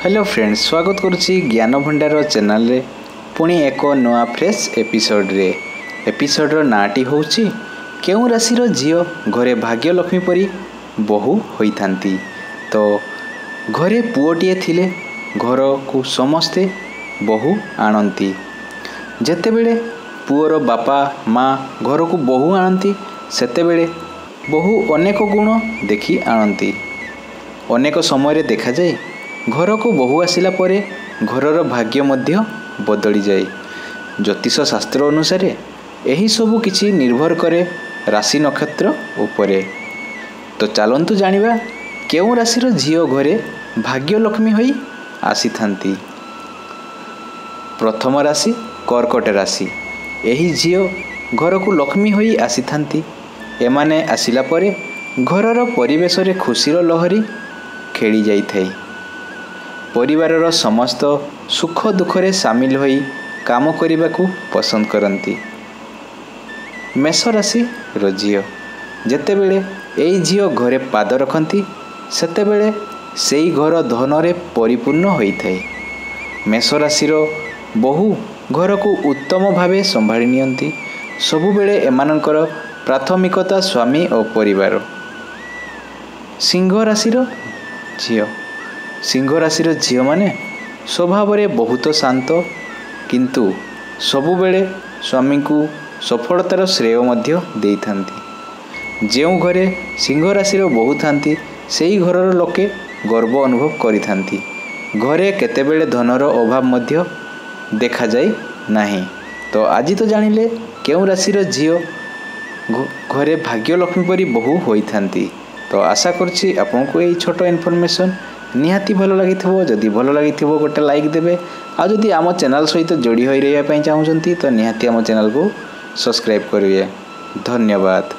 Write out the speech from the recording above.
Hello friends, स्वागत करुच्ची ज्ञान भंडार चैनल रे पुणी एक नया फ्रेश एपिसोड नाटी होउची केउ राशि झील घरे भाग्यलक्ष्मी परी बहु होइथांती। तो घरे पुओटीए थिले घर को समस्ते बहु आणती। जेतेबेले पुओर बापा माँ घर को बहु आणती सेतेबेले बहु अनेक गुण देखि आणती। अनेक समय देखा जाए घर को बहु आसिला परे घरर भाग्य मध्य बदली जाए। ज्योतिष शास्त्र अनुसार यही सबु किछि निर्भर करे राशि नक्षत्र उपरे। तो चलंतु जानिबा केउ राशिर झील घरे भाग्यलक्ष्मी होई आसीथांती। प्रथम राशि कर्कट राशि। यही झील घर को लक्ष्मी होई आसीथांती। एमाने आसिला परे घरर परिवेश रे खुशीर लहरी खेली जाई थाई। परिवारर समस्त सुख दुखरे सामिल होई काम करने को पसंद करती। मेष राशि झील जेतेबेले एई झील घरे पाद रखती सेतेबेले सेई घर धनरे परिपूर्ण होइथाए। मेष राशिर बहु घर को उत्तम भावे संभाली नियंती। सबुबेले एमानंकर प्राथमिकता स्वामी और परिवार। सिंह राशिर झील सिंह राशिर झील माने स्वभाव रे बहुत शांत किंतु सबुबेले स्वामी को सफलतार श्रेय मध्य देइथांती। जेउ घरे सिंह राशिर बहु थांती सेई घरर लोके गर्व अनुभव करिथांती। घरे केतेबेले धनर अभाव मध्य देखा जाए नाही। तो आज तो जानिले केउ राशिर झील घरे भाग्यलक्ष्मी परी बहु होइथांती। तो आशा करछि आपनको एई छोटो इनफॉरमेशन निहाती भल लगी। जदि भल लगी गोटे लाइक देवे। आ जदि आम चैनल सहित जोड़ी हो रहा चाहते तो निहाती आम चैनल को सब्सक्राइब करेंगे। धन्यवाद।